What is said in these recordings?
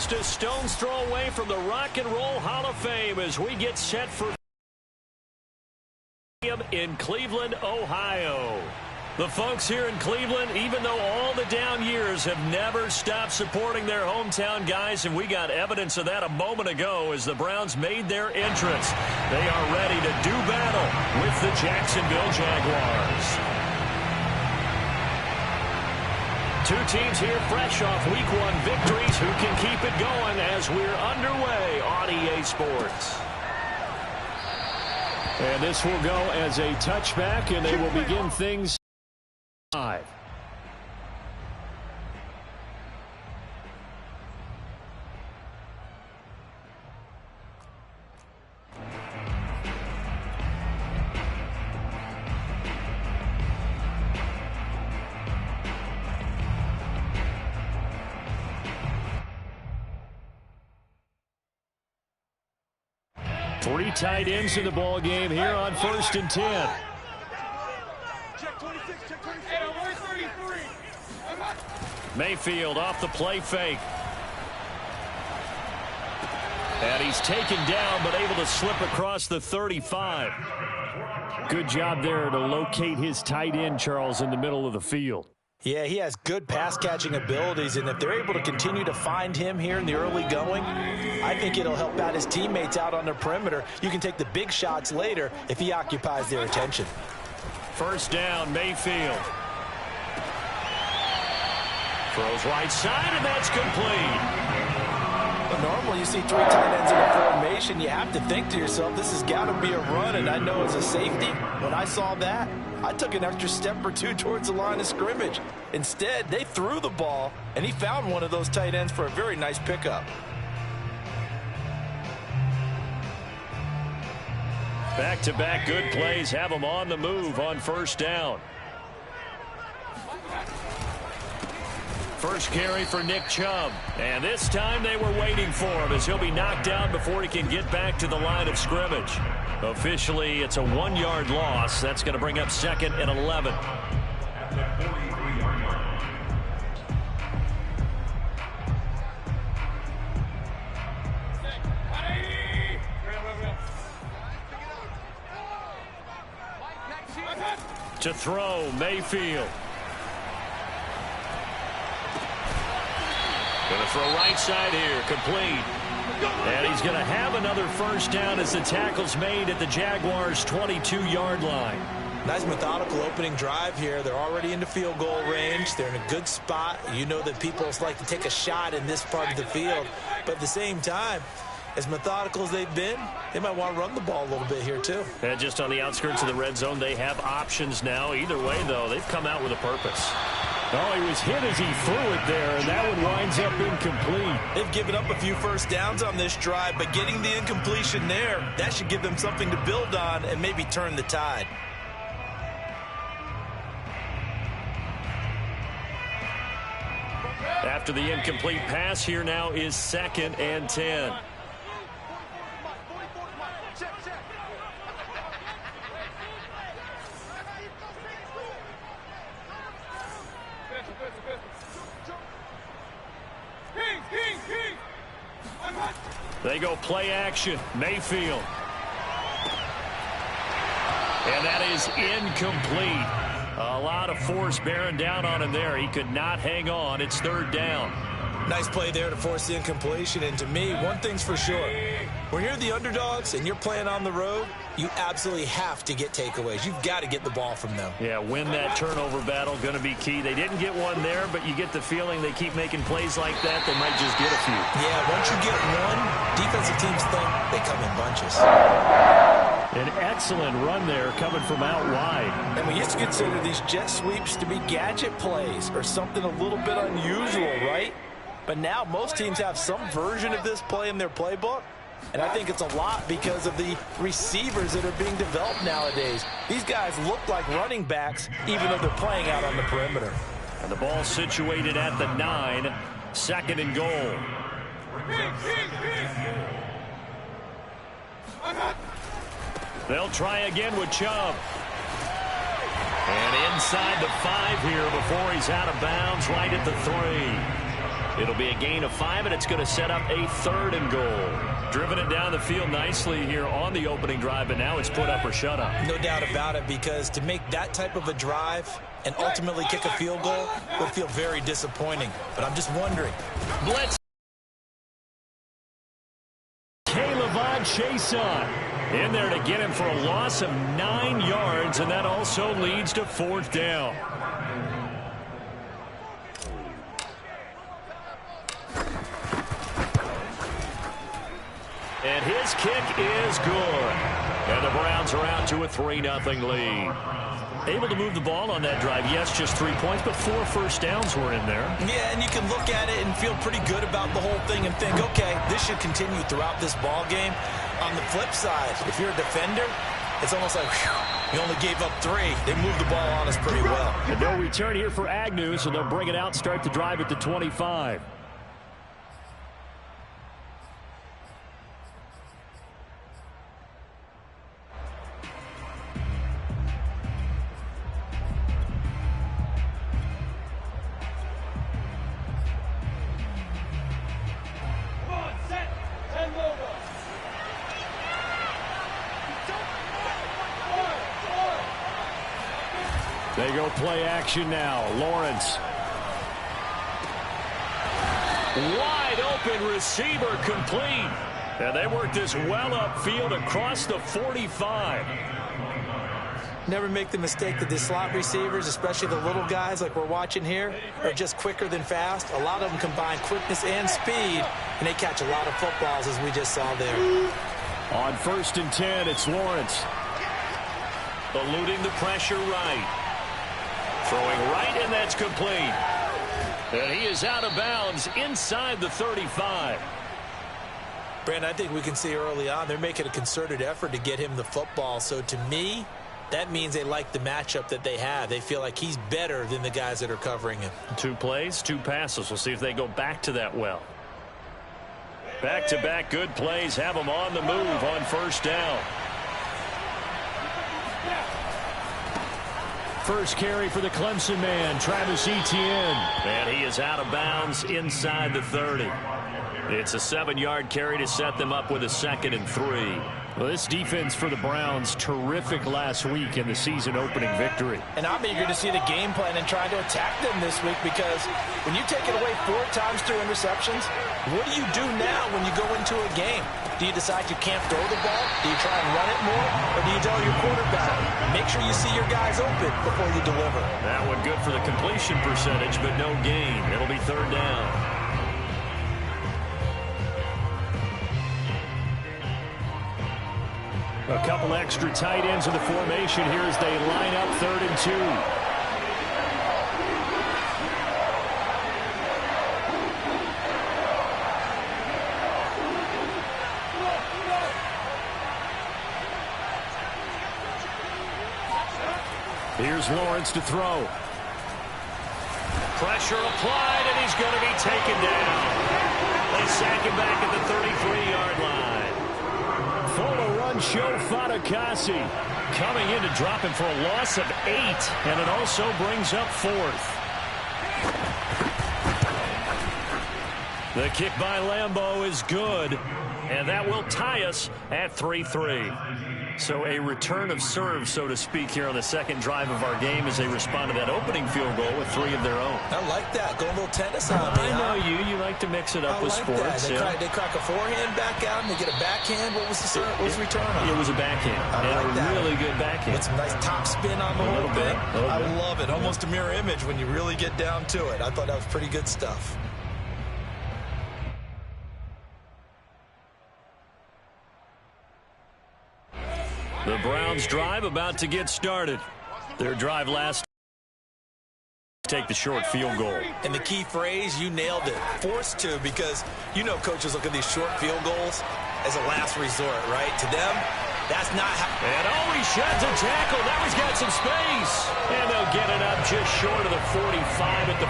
just a stone's throw away from the Rock and Roll Hall of Fame as we get set for in Cleveland, Ohio. The folks here in Cleveland, even though all the down years, have never stopped supporting their hometown guys, and we got evidence of that a moment ago as the Browns made their entrance. They are ready to do battle with the Jacksonville Jaguars. Two teams here fresh off Week 1 victories who can keep it going as we're underway on EA Sports. And this will go as a touchback, and they will begin things live. Three tight ends in the ball game here on 1st and 10. Mayfield off the play fake. And he's taken down but able to slip across the 35. Good job there to locate his tight end, Charles, in the middle of the field. Yeah, he has good pass-catching abilities, and if they're able to continue to find him here in the early going, I think it'll help out his teammates out on the perimeter. You can take the big shots later if he occupies their attention. First down, Mayfield. Throws right side, and that's complete. Normally you see three tight ends in a formation. You have to think to yourself, this has got to be a run, and I know as a safety, when I saw that, I took an extra step or two towards the line of scrimmage. Instead, they threw the ball, and he found one of those tight ends for a very nice pickup. Back-to-back good plays have them on the move on first down. First carry for Nick Chubb. And this time they were waiting for him as he'll be knocked down before he can get back to the line of scrimmage. Officially, it's a 1-yard loss. That's going to bring up 2nd and 11. To throw, Mayfield. Going to throw right side here, complete. And he's going to have another first down as the tackle's made at the Jaguars' 22-yard line. Nice methodical opening drive here. They're already into field goal range. They're in a good spot. You know that people like to take a shot in this part of the field. But at the same time, as methodical as they've been, they might want to run the ball a little bit here too. And just on the outskirts of the red zone, they have options now. Either way, though, they've come out with a purpose. Oh, he was hit as he threw it there, and that one winds up incomplete. They've given up a few first downs on this drive, but getting the incompletion there, that should give them something to build on and maybe turn the tide. After the incomplete pass, here now is 2nd and 10. They go play action. Mayfield. And that is incomplete. A lot of force bearing down on him there. He could not hang on. It's 3rd down. Nice play there to force the incompletion. And to me, one thing's for sure. When you're the underdogs and you're playing on the road, you absolutely have to get takeaways. You've got to get the ball from them. Yeah, win that turnover battle, going to be key. They didn't get one there, but you get the feeling they keep making plays like that, they might just get a few. Yeah, once you get one, defensive teams think they come in bunches. An excellent run there coming from out wide. And we used to consider these jet sweeps to be gadget plays or something a little bit unusual, right? But now most teams have some version of this play in their playbook. And I think it's a lot because of the receivers that are being developed nowadays. These guys look like running backs even though they're playing out on the perimeter. And the ball situated at the 9, 2nd and goal. They'll try again with Chubb. And inside the 5 here before he's out of bounds right at the 3. It'll be a gain of 5, and it's going to set up a 3rd and goal. Driven it down the field nicely here on the opening drive, but now it's put up or shut up. No doubt about it, because to make that type of a drive and ultimately kick a field goal would feel very disappointing. But I'm just wondering. Blitz. Cle V Jax Nefl in there to get him for a loss of 9 yards, and that also leads to 4th down. And his kick is good. And the Browns are out to a 3-0 lead. Able to move the ball on that drive. Yes, just 3 points, but 4 first downs were in there. Yeah, and you can look at it and feel pretty good about the whole thing and think, okay, this should continue throughout this ball game. On the flip side, if you're a defender, it's almost like, whew, you only gave up 3. They moved the ball on us pretty well. And no return here for Agnew, so they'll bring it out, start the drive at the 25. They go play action now. Lawrence. Wide open receiver complete. And they work this well upfield across the 45. Never make the mistake that the slot receivers, especially the little guys like we're watching here, are just quicker than fast. A lot of them combine quickness and speed, and they catch a lot of footballs, as we just saw there. On 1st and 10, it's Lawrence. Eluding the pressure right. Throwing right, and that's complete. And he is out of bounds inside the 35. Brandon, I think we can see early on they're making a concerted effort to get him the football. So to me, that means they like the matchup that they have. They feel like he's better than the guys that are covering him. 2 plays, 2 passes. We'll see if they go back to that well. Back-to-back good plays have them on the move on 1st down. First carry for the Clemson man, Travis Etienne. And he is out of bounds inside the 30. It's a 7-yard carry to set them up with a 2nd and 3. Well, this defense for the Browns, terrific last week in the season-opening victory. And I'm eager to see the game plan and try to attack them this week, because when you take it away 4 times through interceptions, what do you do now when you go into a game? Do you decide you can't throw the ball? Do you try and run it more? Or do you tell your quarterback, make sure you see your guys open before you deliver? That one good for the completion percentage, but no gain. It'll be 3rd down. A couple extra tight ends in the formation here as they line up 3rd and 2. Here's Lawrence to throw. Pressure applied, and he's going to be taken down. They sack him back at the 33-yard line. Full run show Fatukasi coming in to drop him for a loss of 8, and it also brings up 4th. The kick by Lambeau is good, and that will tie us at 3-3. So a return of serve, so to speak, here on the 2nd drive of our game as they respond to that opening field goal with 3 of their own. I like that. Go a little tennis on me. I know you like to mix it up with sports. They crack a forehand back out, and they get a backhand. What was the return on? It was a backhand. And a really good backhand. With some nice top spin on the whole thing. I love it. Almost a mirror image when you really get down to it. I thought that was pretty good stuff. The Browns drive about to get started. Their drive last take the short field goal. And the key phrase, you nailed it. Forced to, because you know coaches look at these short field goals as a last resort, right? To them, that's not how. And he sheds a tackle. Now he's got some space. And they'll get it up just short of the 45 at the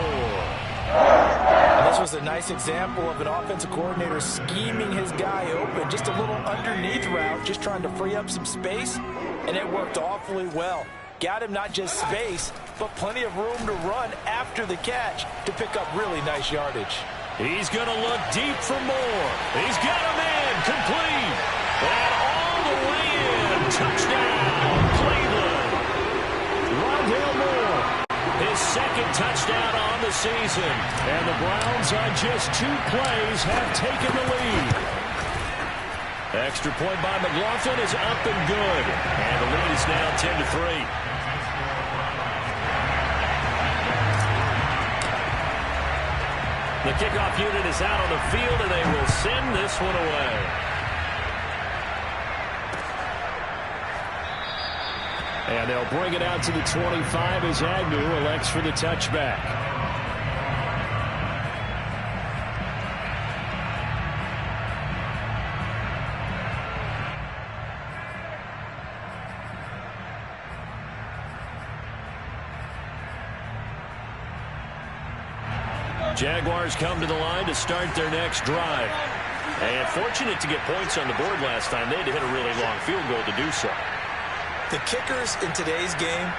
44. And this was a nice example of an offensive coordinator scheming his guy open. Just a little underneath route, just trying to free up some space, and it worked awfully well. got him not just space, but plenty of room to run after the catch to pick up really nice yardage. He's going to look deep for more. He's got a man complete. And all the way in. Touchdown, Cleveland. Rondale Moore, his second touchdown on the season. And the Browns on just 2 plays have taken the lead. Extra point by McLaughlin is up and good. And the lead is now 10-3. The kickoff unit is out on the field, and they will send this one away. And they'll bring it out to the 25 as Agnew elects for the touchback. Jaguars come to the line to start their next drive. And fortunate to get points on the board last time. They had to hit a really long field goal to do so. The kickers in today's game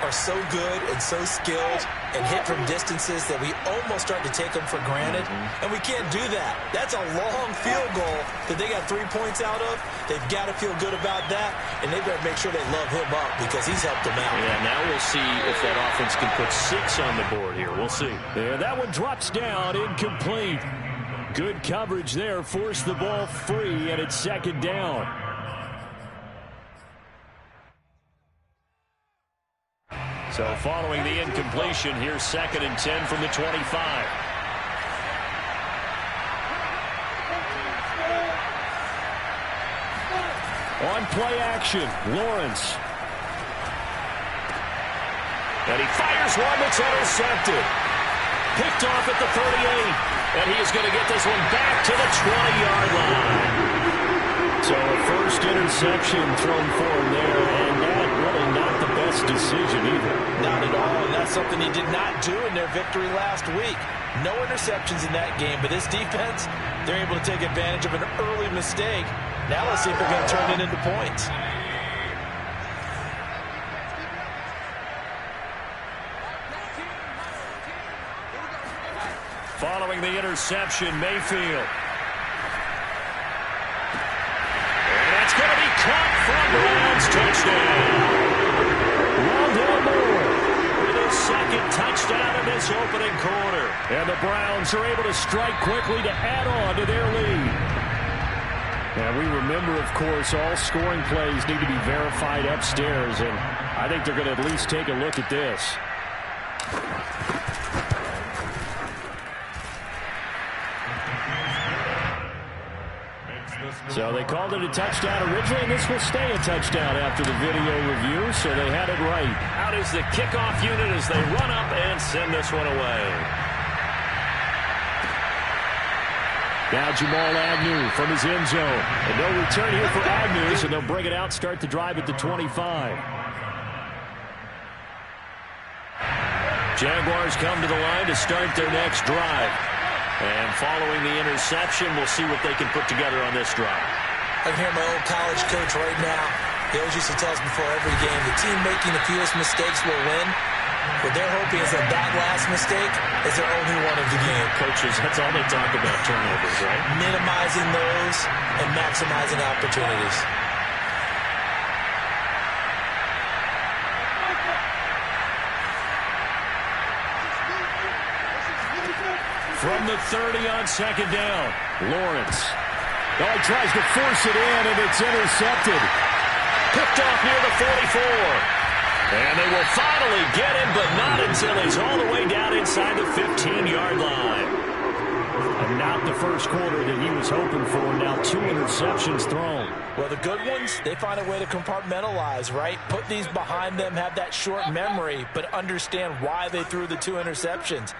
are so good and so skilled and hit from distances that we almost start to take them for granted. And we can't do that. That's a long field goal that they got 3 points out of. They've got to feel good about that, and they better make sure they love him up because he's helped them out. Yeah, now we'll see if that offense can put 6 on the board here. We'll see. Yeah, that one drops down, incomplete. Good coverage there, forced the ball free, and it's second down. So following the incompletion, here's 2nd and 10 from the 25. On play action, Lawrence. And he fires one that's intercepted. Picked off at the 38. And he is going to get this one back to the 20-yard line. So a first interception thrown for him there, and that really not the best decision either. Not at all, and that's something he did not do in their victory last week. No interceptions in that game, but this defense, they're able to take advantage of an early mistake. Now let's see if they're going to turn it into points. Following the interception, Mayfield. Going to be caught from Browns touchdown. Rondale Moore with his second touchdown in this opening quarter. And the Browns are able to strike quickly to add on to their lead. And we remember, of course, all scoring plays need to be verified upstairs. And I think they're going to at least take a look at this. So they called it a touchdown originally, and this will stay a touchdown after the video review, so they had it right. Out is the kickoff unit as they run up and send this one away. Now Jamal Agnew from his end zone. And no return here for Agnew, so they'll bring it out, start the drive at the 25. Jaguars come to the line to start their next drive. And following the interception, we'll see what they can put together on this drive. I can hear my old college coach right now. He always used to tell us before every game, the team making the fewest mistakes will win. What they're hoping is that last mistake is their only one of the game. Coaches, that's all they talk about, turnovers, right? Minimizing those and maximizing opportunities. From the 30 on second down, Lawrence. Oh, he tries to force it in, and it's intercepted. Picked off near the 44. And they will finally get him, but not until he's all the way down inside the 15-yard line. And not the first quarter that he was hoping for. Now 2 interceptions thrown. Well, the good ones, they find a way to compartmentalize, right? Put these behind them, have that short memory, but understand why they threw the 2 interceptions.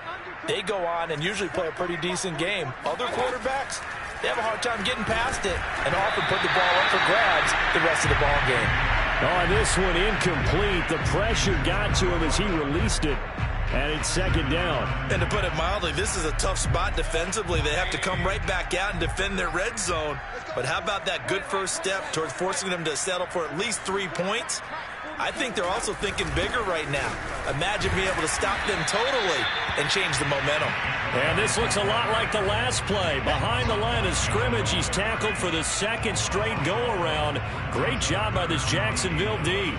They go on and usually play a pretty decent game. Other quarterbacks, they have a hard time getting past it and often put the ball up for grabs the rest of the ball game. Oh, and this one incomplete. The pressure got to him as he released it. And it's second down. And to put it mildly, this is a tough spot defensively. They have to come right back out and defend their red zone. But how about that good first step towards forcing them to settle for at least 3 points? I think they're also thinking bigger right now. Imagine being able to stop them totally and change the momentum. And this looks a lot like the last play. Behind the line of scrimmage, he's tackled for the second straight go-around. Great job by this Jacksonville D.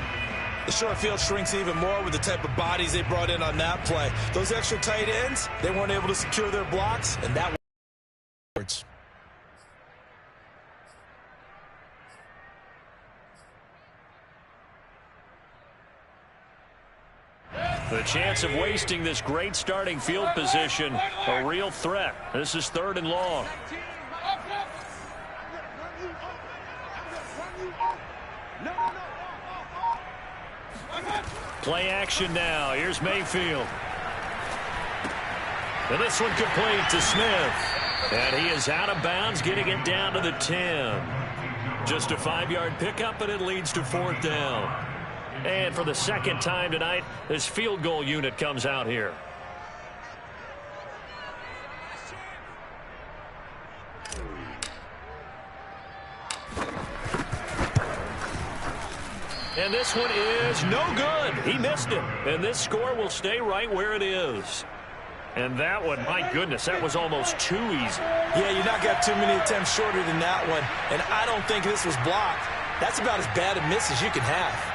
The short field shrinks even more with the type of bodies they brought in on that play. Those extra tight ends, they weren't able to secure their blocks, and that was... The chance of wasting this great starting field position, a real threat. This is 3rd and long. Play action now. Here's Mayfield. And this one complete to Smith. And he is out of bounds, getting it down to the 10. Just a 5-yard pickup, and it leads to 4th down. And for the second time tonight, this field goal unit comes out here. And this one is no good. He missed it. And this score will stay right where it is. And that one, my goodness, that was almost too easy. Yeah, you not got too many attempts shorter than that one. And I don't think this was blocked. That's about as bad a miss as you can have.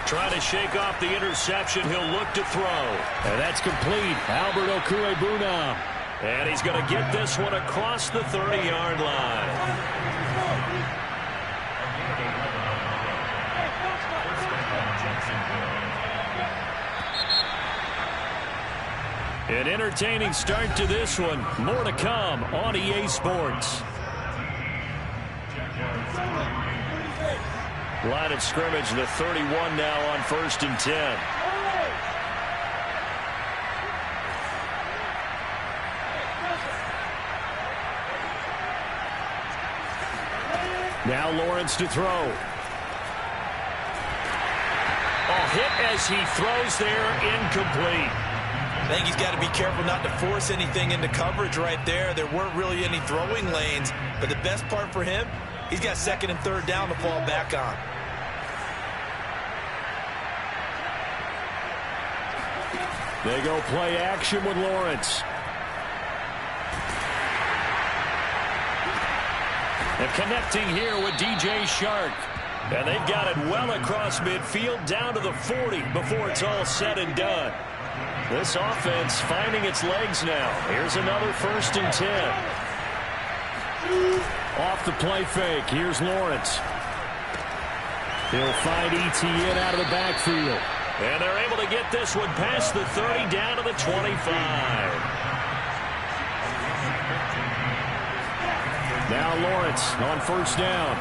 Trying to shake off the interception. He'll look to throw. And that's complete. Albert Okwuegbunam. And he's going to get this one across the 30-yard line. An entertaining start to this one. More to come on EA Sports. Line of scrimmage, the 31 now on 1st and 10. Now Lawrence to throw. A hit as he throws there, incomplete. I think he's got to be careful not to force anything into coverage right there. There weren't really any throwing lanes, but the best part for him, he's got 2nd and 3rd down to fall back on. They go play action with Lawrence. And connecting here with DJ Shark. And they've got it well across midfield down to the 40 before it's all said and done. This offense finding its legs now. Here's another 1st and 10. Off the play fake. Here's Lawrence. He'll find Etienne out of the backfield. And they're able to get this one past the 30 down to the 25. Now Lawrence on 1st down.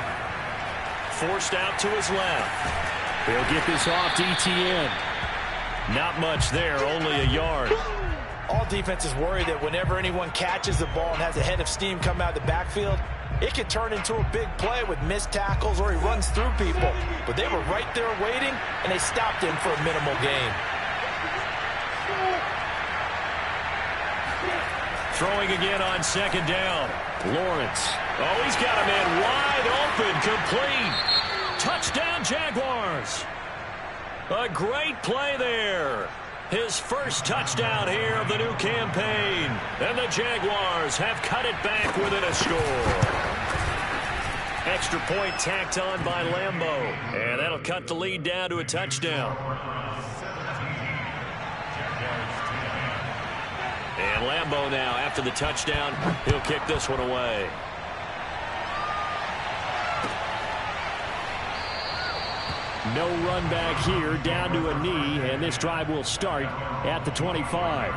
Forced out to his left. He'll get this off to Etienne. Not much there, only a yard. All defenses worry that whenever anyone catches the ball and has a head of steam come out of the backfield, it could turn into a big play with missed tackles or he runs through people. But they were right there waiting, and they stopped him for a minimal gain. Throwing again on 2nd down. Lawrence. Oh, he's got a man wide open, complete. Touchdown, Jaguars. A great play there. His first touchdown here of the new campaign. And the Jaguars have cut it back within a score. Extra point tacked on by Lambeau. And that'll cut the lead down to a touchdown. And Lambeau now, after the touchdown, he'll kick this one away. No run back here, down to a knee, and this drive will start at the 25.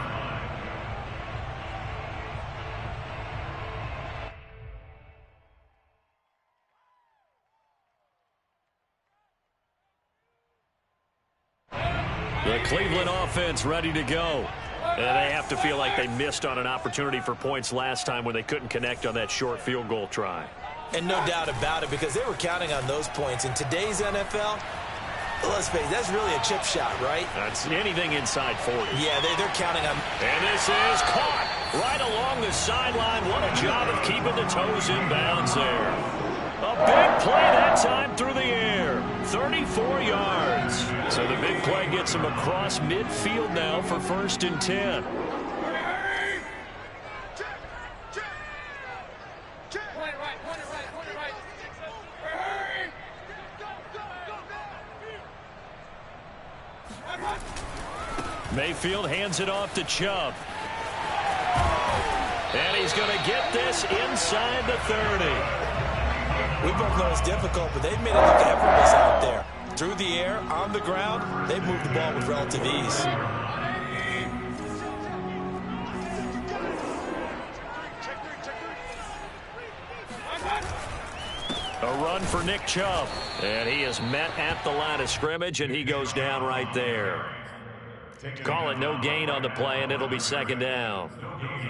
The Cleveland offense ready to go. And they have to feel like they missed on an opportunity for points last time when they couldn't connect on that short field goal try. And no doubt about it, because they were counting on those points. In today's NFL, let's face it, that's really a chip shot, right? That's anything inside 40. Yeah, they're counting on. And this is caught right along the sideline. What a job of keeping the toes in bounds there. A big play that time through the air. 34 yards. So the big play gets him across midfield now for 1st and 10. Mayfield hands it off to Chubb. And he's going to get this inside the 30. We both know it's difficult, but they've made it look effortless out there. Through the air, on the ground, they've moved the ball with relative ease. A run for Nick Chubb. And he is met at the line of scrimmage, and he goes down right there. Call it no gain on the play, and it'll be 2nd down.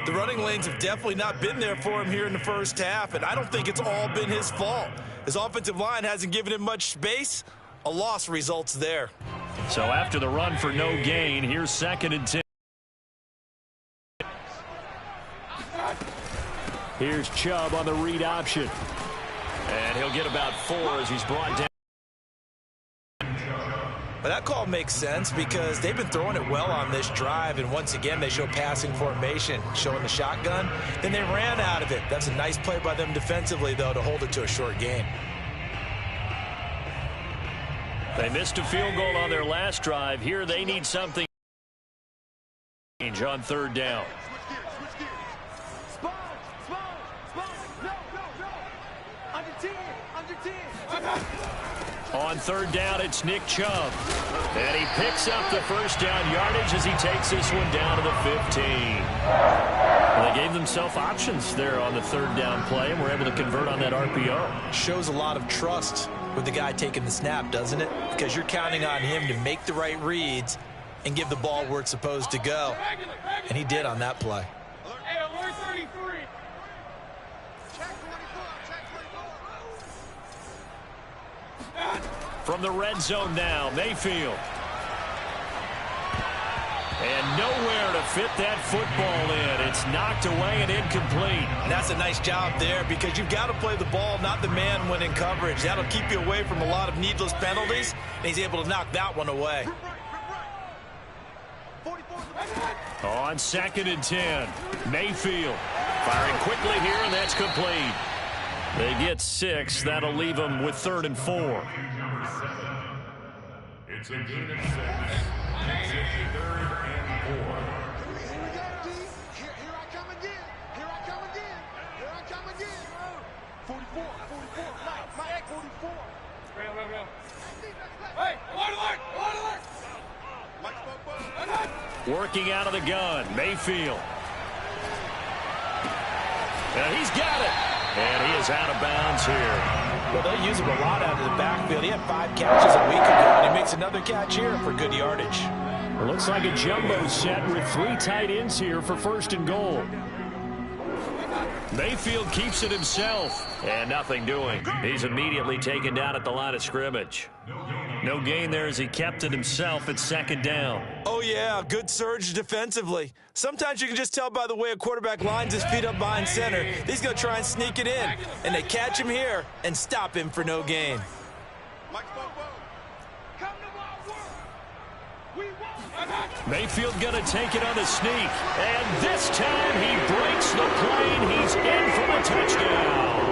The running lanes have definitely not been there for him here in the first half, and I don't think it's all been his fault. His offensive line hasn't given him much space. A loss results there. So after the run for no gain, here's 2nd and 10. Here's Chubb on the read option. And he'll get about 4 as he's brought down. But that call makes sense because they've been throwing it well on this drive, and once again they show passing formation, showing the shotgun. Then they ran out of it. That's a nice play by them defensively, though, to hold it to a short gain. They missed a field goal on their last drive. Here they need something on 3rd down. On 3rd down, it's Nick Chubb. And he picks up the 1st down yardage as he takes this one down to the 15. Well, they gave themselves options there on the 3rd down play, and were able to convert on that RPO. Shows a lot of trust with the guy taking the snap, doesn't it? Because you're counting on him to make the right reads and give the ball where it's supposed to go. And he did on that play. From the red zone now, Mayfield. And nowhere to fit that football in. It's knocked away and incomplete. And that's a nice job there because you've got to play the ball, not the man when in coverage. That'll keep you away from a lot of needless penalties, and he's able to knock that one away. On 2nd and 10, Mayfield firing quickly here, and that's complete. They get 6. That'll leave them with 3rd and 4. It's a gain of 6. It's a 3rd and 4. Here I come again. Here I come again. Here I come again. 44, Mike, 44. Hey, alert. Working out of the gun, Mayfield. And he's got it. And he is out of bounds here. Well, they'll use him a lot out of the backfield. He had 5 catches a week ago, and he makes another catch here for good yardage. It looks like a jumbo set with 3 tight ends here for 1st and goal. Mayfield keeps it himself, and nothing doing. He's immediately taken down at the line of scrimmage. No gain there as he kept it himself at 2nd down. Oh, yeah, good surge defensively. Sometimes you can just tell by the way a quarterback lines his feet up behind center. He's going to try and sneak it in, and they catch him here and stop him for no gain. Mayfield going to take it on the sneak, and this time he breaks the plane. He's in for the touchdown.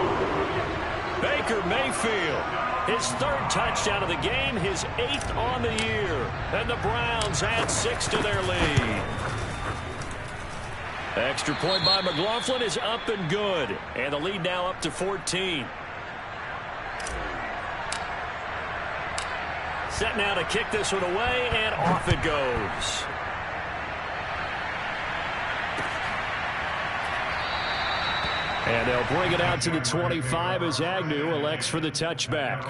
Baker Mayfield, his 3rd touchdown of the game, his 8th on the year, and the Browns add 6 to their lead. Extra point by McLaughlin is up and good, and the lead now up to 14. Set now to kick this one away, and off it goes. And they'll bring it out to the 25 as Agnew elects for the touchback.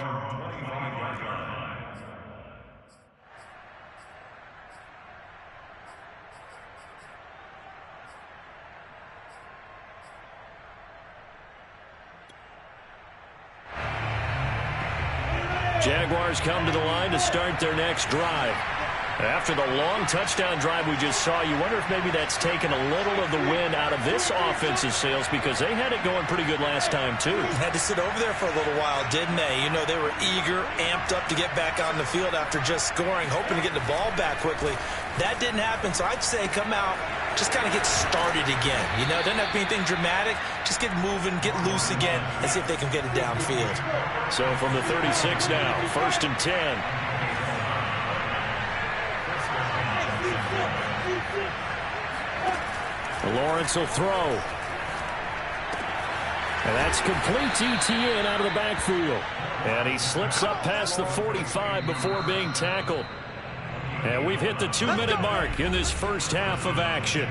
Jaguars come to the line to start their next drive. After the long touchdown drive we just saw, you wonder if maybe that's taken a little of the wind out of this offense's sails because they had it going pretty good last time, too. Had to sit over there for a little while, didn't they? You know, they were eager, amped up to get back on the field after just scoring, hoping to get the ball back quickly. That didn't happen, so I'd say come out, just kind of get started again. You know, it doesn't have to be anything dramatic. Just get moving, get loose again, and see if they can get it downfield. So from the 36 now, 1st and 10. Lawrence will throw. And that's complete to Etienne out of the backfield. And he slips up past the 45 before being tackled. And we've hit the 2-minute mark in this first half of action.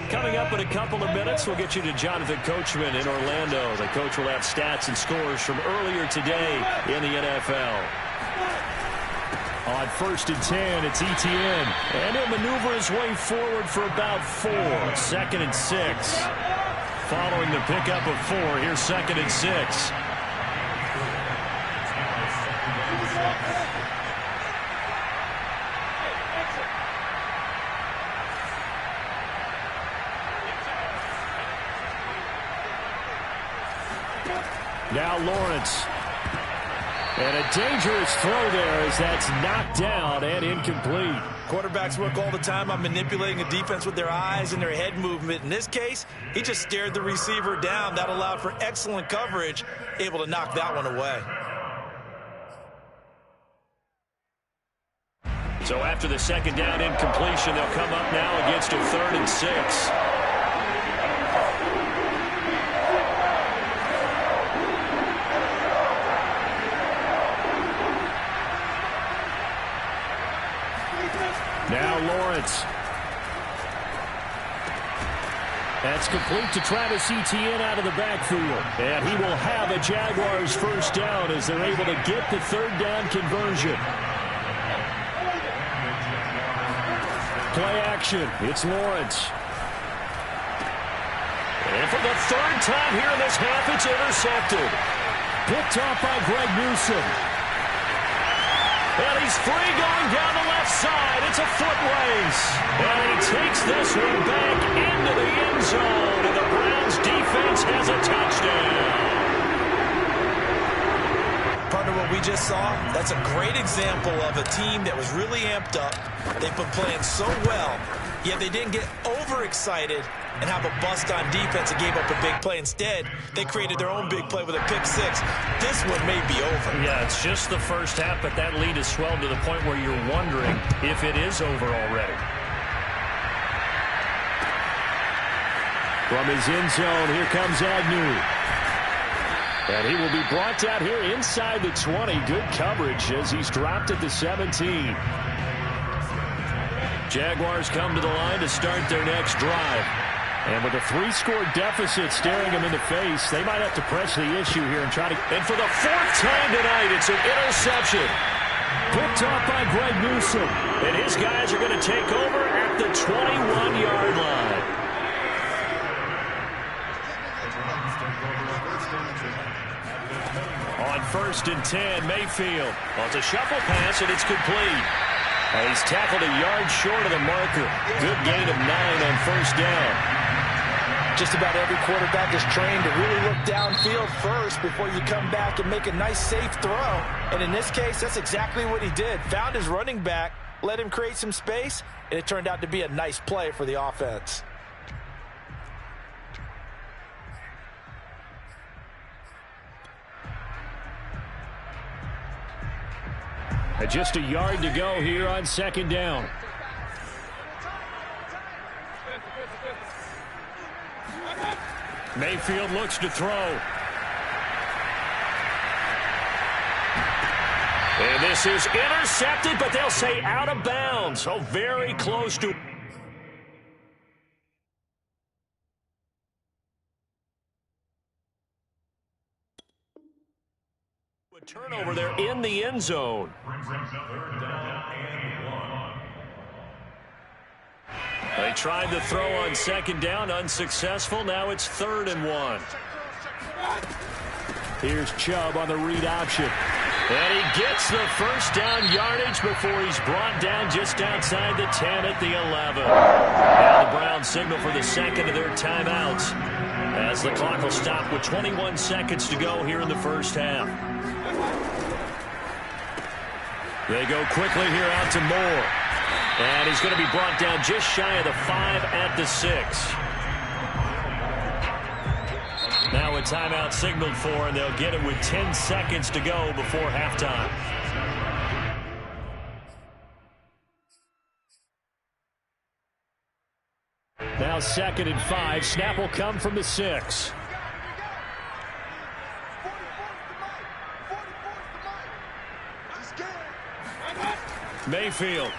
Coming up in a couple of minutes, we'll get you to Jonathan Coachman in Orlando. The coach will have stats and scores from earlier today in the NFL. On 1st and 10, it's Etienne. And he'll maneuver his way forward for about 4. 2nd and 6. Following the pickup of 4, here's 2nd and 6. Now Lawrence. And a dangerous throw there as that's knocked down and incomplete. Quarterbacks work all the time on manipulating a defense with their eyes and their head movement. In this case, he just stared the receiver down. That allowed for excellent coverage, able to knock that one away. So after the 2nd down incompletion, they'll come up now against a 3rd and 6. Now Lawrence. That's complete to Travis Etienne out of the backfield. And he will have a Jaguars 1st down as they're able to get the 3rd down conversion. Play action. It's Lawrence. And for the 3rd time here in this half, it's intercepted. Picked off by Greg Newsome. And he's free going down the left side. It's a foot race. And he takes this one back into the end zone. And the Browns defense has a touchdown. Partner, what we just saw, that's a great example of a team that was really amped up. They've been playing so well, yet they didn't get overexcited and have a bust on defense and gave up a big play. Instead, they created their own big play with a pick 6. This one may be over. Yeah, it's just the first half, but that lead has swelled to the point where you're wondering if it is over already. From his end zone, here comes Agnew. And he will be brought down here inside the 20. Good coverage as he's dropped at the 17. Jaguars come to the line to start their next drive. And with a 3-score deficit staring them in the face, they might have to press the issue here and try to... And for the 4th time tonight, it's an interception. Picked off by Greg Newsome. And his guys are going to take over at the 21-yard line. On 1st and 10, Mayfield. Well, it's a shuffle pass, and it's complete. He's tackled a yard short of the marker. Good gain of 9 on 1st down. Just about every quarterback is trained to really look downfield first before you come back and make a nice, safe throw. And in this case, that's exactly what he did. Found his running back, let him create some space, and it turned out to be a nice play for the offense. Just a yard to go here on 2nd down. Mayfield looks to throw. And this is intercepted, but they'll say out of bounds. So very close to... a turnover there in the end zone. They tried the throw on second down, unsuccessful. Now it's 3rd and 1. Here's Chubb on the read option. And he gets the first down yardage before he's brought down just outside the 10 at the 11. Now the Browns signal for the second of their timeouts as the clock will stop with 21 seconds to go here in the first half. They go quickly here out to Moore. And he's going to be brought down just shy of the 5 at the 6. Now a timeout signaled for, and they'll get it with 10 seconds to go before halftime. Now 2nd and 5. Snap will come from the 6. Mayfield.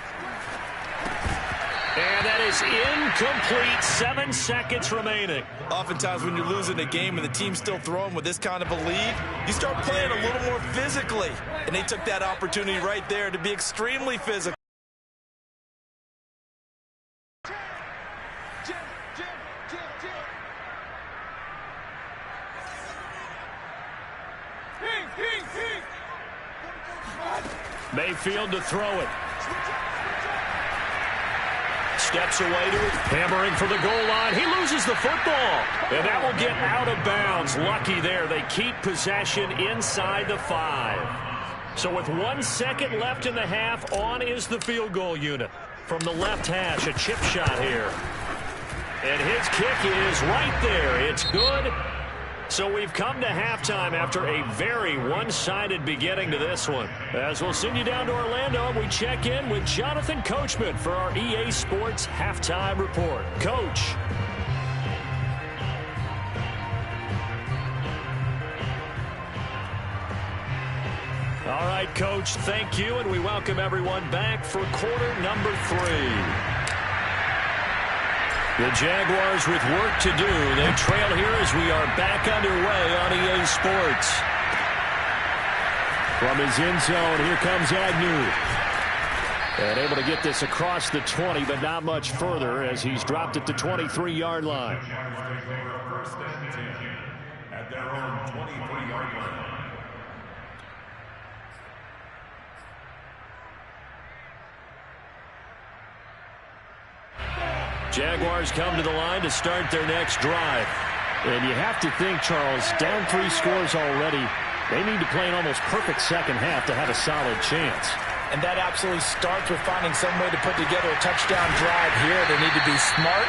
And that is incomplete. 7 seconds remaining. Oftentimes when you're losing a game and the team's still throwing with this kind of a lead, you start playing a little more physically. And they took that opportunity right there to be extremely physical. Mayfield to throw it. Steps away to it, hammering for the goal line. He loses the football, and that will get out of bounds. Lucky there. They keep possession inside the 5. So with 1 second left in the half, on is the field goal unit. From the left hash, a chip shot here. And his kick is right there. It's good. So we've come to halftime after a very one-sided beginning to this one. As we'll send you down to Orlando, we check in with Jonathan Coachman for our EA Sports Halftime Report. Coach. All right, Coach, thank you, and we welcome everyone back for quarter number 3. The Jaguars with work to do. They trail here as we are back underway on EA Sports. From his end zone, here comes Agnew. And able to get this across the 20, but not much further as he's dropped it to 23-yard line. At their own 23-yard line. Jaguars come to the line to start their next drive. And you have to think, Charles, down 3 scores already. They need to play an almost perfect second half to have a solid chance. And that absolutely starts with finding some way to put together a touchdown drive here. They need to be smart,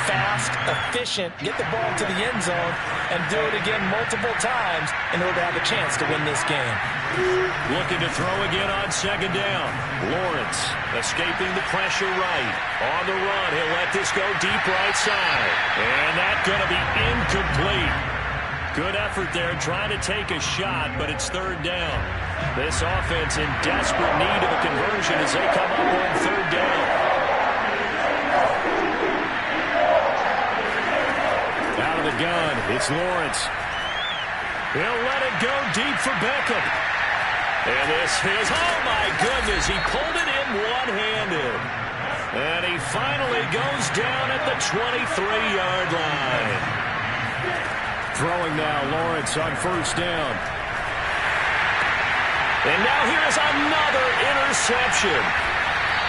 fast, efficient, get the ball to the end zone, and do it again multiple times in order to have a chance to win this game. Looking to throw again on second down. Lawrence escaping the pressure right. On the run, he'll let this go deep right side. And that's going to be incomplete. Good effort there trying to take a shot, but it's 3rd down. This offense in desperate need of a conversion as they come up on 3rd down. Out of the gun, it's Lawrence. He'll let it go deep for Beckham. And this is, oh my goodness, he pulled it in one-handed. And he finally goes down at the 23-yard line. Throwing now, Lawrence on 1st down. And now here's another interception.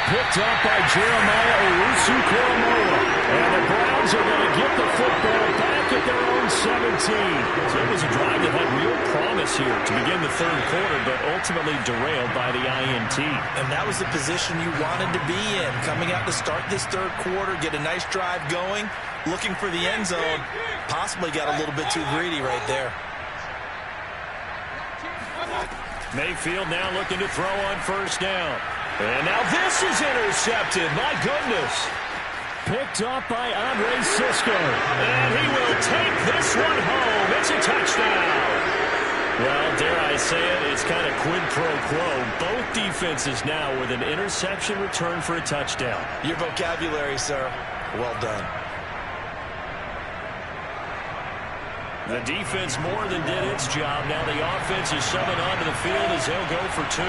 Picked up by Jeremiah Owusu-Koramoah. And the Browns are going to get the football back at their own 17. So it was a drive that had real promise here to begin the 3rd quarter, but ultimately derailed by the INT. And that was the position you wanted to be in. Coming out to start this 3rd quarter, get a nice drive going, looking for the end zone. Possibly got a little bit too greedy right there. Mayfield now looking to throw on 1st down. And now this is intercepted. My goodness. Picked up by Andre Cisco. And he will take this one home. It's a touchdown. Well, dare I say it, it's kind of quid pro quo. Both defenses now with an interception return for a touchdown. Your vocabulary, sir. Well done. The defense more than did its job. Now the offense is summoned onto the field as they'll go for 2.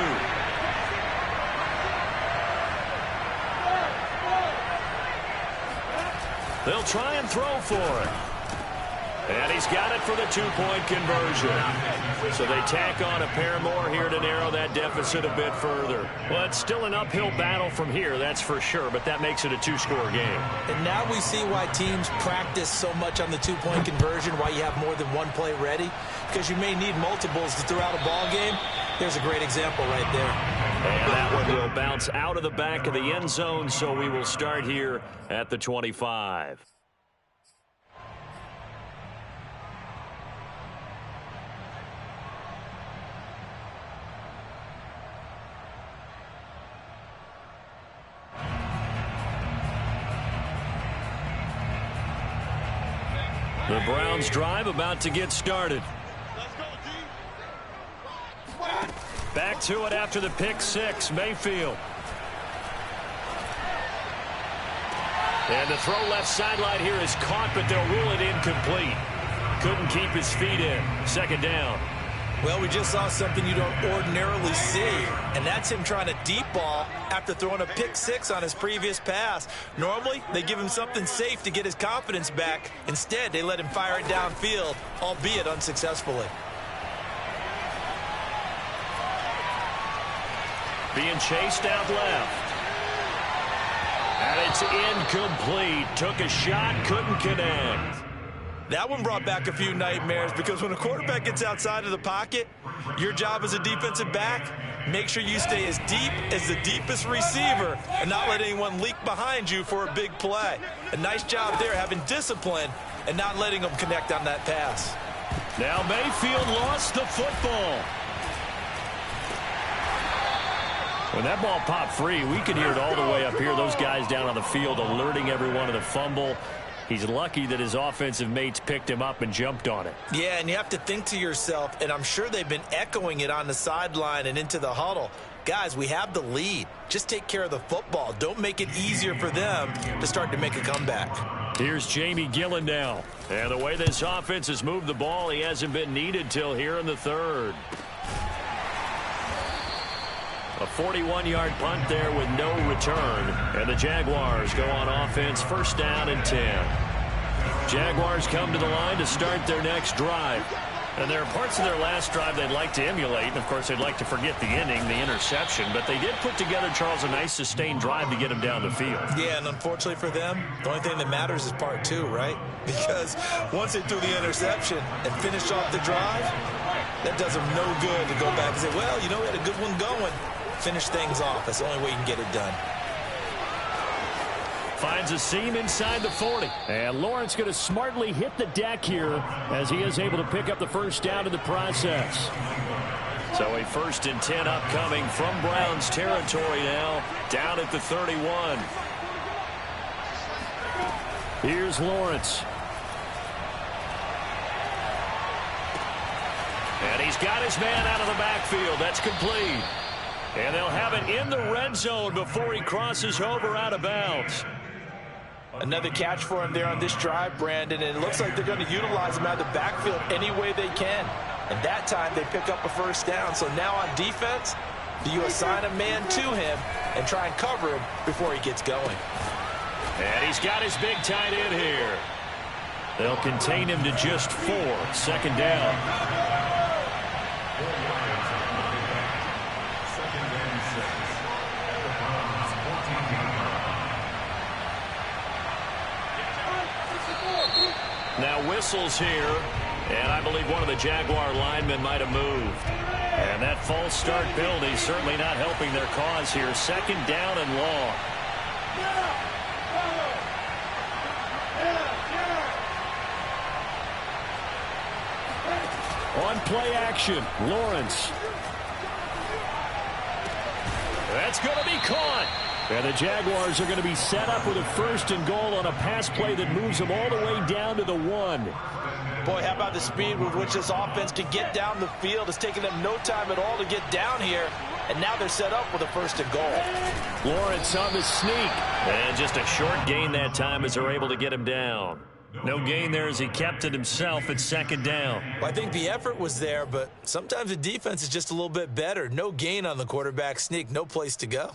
They'll try and throw for it. And he's got it for the two-point conversion. So they tack on a pair more here to narrow that deficit a bit further. Well, it's still an uphill battle from here, that's for sure, but that makes it a two-score game. And now we see why teams practice so much on the two-point conversion, why you have more than one play ready, because you may need multiples to throw out a ball game. There's a great example right there. And that one will bounce out of the back of the end zone, so we will start here at the 25. The Browns drive about to get started. Back to it after the pick six, Mayfield. And the throw left sideline here is caught, but they'll rule it incomplete. Couldn't keep his feet in. Second down. Well, we just saw something you don't ordinarily see, and that's him trying to deep ball after throwing a pick six on his previous pass. Normally, they give him something safe to get his confidence back. Instead, they let him fire it downfield, albeit unsuccessfully. Being chased out left. And it's incomplete. Took a shot, couldn't connect. That one brought back a few nightmares because when a quarterback gets outside of the pocket, your job as a defensive back, make sure you stay as deep as the deepest receiver and not let anyone leak behind you for a big play. A nice job there having discipline and not letting them connect on that pass. Now Mayfield lost the football. When that ball popped free, we could hear it all the way up here. Those guys down on the field alerting everyone of the fumble. He's lucky that his offensive mates picked him up and jumped on it. Yeah, and you have to think to yourself, and I'm sure they've been echoing it on the sideline and into the huddle. Guys, we have the lead. Just take care of the football. Don't make it easier for them to start to make a comeback. Here's Jamie Gillen now. And the way this offense has moved the ball, he hasn't been needed till here in the third. A 41-yard punt there with no return. And the Jaguars go on offense, first down and 10. Jaguars come to the line to start their next drive. And there are parts of their last drive they'd like to emulate. And, of course, they'd like to forget the inning, the interception. But they did put together, Charles, a nice sustained drive to get them down the field. Yeah, and unfortunately for them, the only thing that matters is part two, right? Because once they threw the interception and finished off the drive, that does them no good to go back and say, well, you know, we had a good one going. Finish things off. That's the only way you can get it done. Finds a seam inside the 40. And Lawrence going to smartly hit the deck here as he is able to pick up the first down in the process. So a 1st and 10 upcoming from Browns territory now, down at the 31. Here's Lawrence. And he's got his man out of the backfield. That's complete. And they'll have it in the red zone before he crosses over out of bounds. Another catch for him there on this drive, Brandon, and it looks like they're going to utilize him out of the backfield any way they can. And that time they pick up a first down. So now on defense, do you assign a man to him and try and cover him before he gets going? And he's got his big tight end here. They'll contain him to just 4. Second down. Now whistles here, and I believe one of the Jaguar linemen might have moved. And that false start penalty certainly not helping their cause here. Second down and long. On play action, Lawrence. That's going to be caught. And the Jaguars are going to be set up with a 1st and goal on a pass play that moves them all the way down to the 1. Boy, how about the speed with which this offense can get down the field? It's taking them no time at all to get down here. And now they're set up with a 1st and goal. Lawrence on the sneak. And just a short gain that time as they're able to get him down. No gain there as he kept it himself at second down. Well, I think the effort was there, but sometimes the defense is just a little bit better. No gain on the quarterback sneak, no place to go.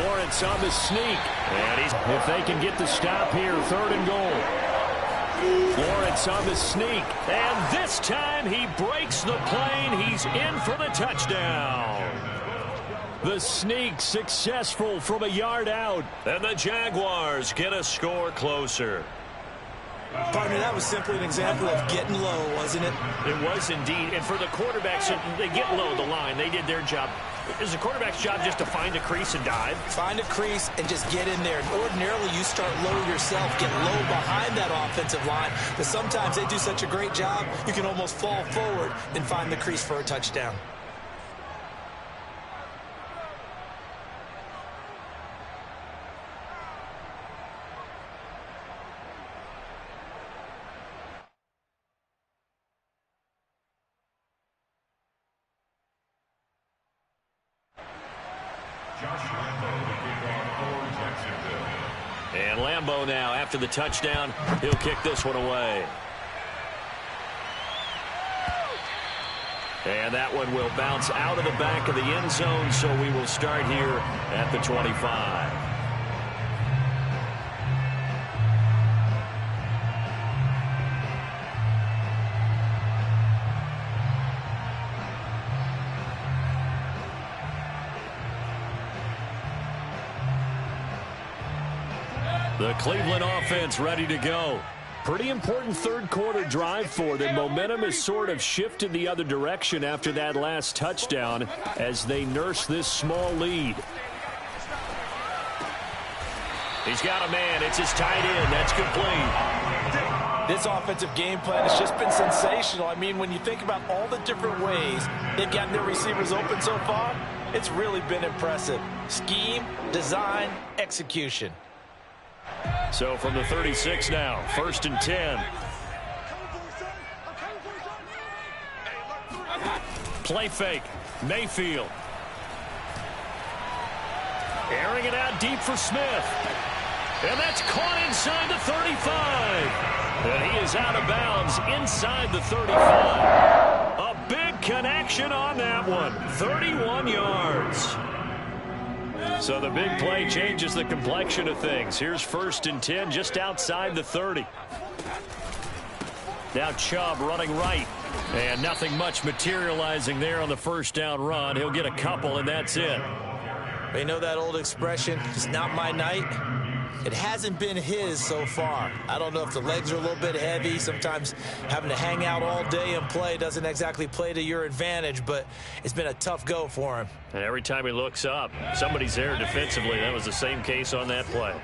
Lawrence on the sneak. And if they can get the stop here, 3rd and goal. Lawrence on the sneak. And this time he breaks the plane. He's in for the touchdown. The sneak successful from a yard out. And the Jaguars get a score closer. Partner, that was simply an example of getting low, wasn't it? It was indeed. And for the quarterbacks, they get low the line. They did their job. Is the quarterback's job just to find a crease and dive? Find a crease and just get in there. And ordinarily, you start low yourself, get low behind that offensive line. But sometimes they do such a great job, you can almost fall forward and find the crease for a touchdown. And Lambeau now, after the touchdown, he'll kick this one away. And that one will bounce out of the back of the end zone, so we will start here at the 25. The Cleveland offense ready to go. Pretty important third quarter drive for them. Momentum has sort of shifted the other direction after that last touchdown as they nurse this small lead. He's got a man. It's his tight end. That's complete. This offensive game plan has just been sensational. I mean, when you think about all the different ways they've gotten their receivers open so far, it's really been impressive. Scheme, design, execution. So from the 36 now, 1st and 10. Play fake. Mayfield. Airing it out deep for Smith. And that's caught inside the 35. And he is out of bounds inside the 35. A big connection on that one. 31 yards. So the big play changes the complexion of things. Here's 1st and 10 just outside the 30. Now Chubb running right. And nothing much materializing there on the first down run. He'll get a couple, and that's it. They know that old expression, it's not my night. It hasn't been his so far. I don't know if the legs are a little bit heavy. Sometimes having to hang out all day and play doesn't exactly play to your advantage, but it's been a tough go for him. And every time he looks up, somebody's there defensively. That was the same case on that play.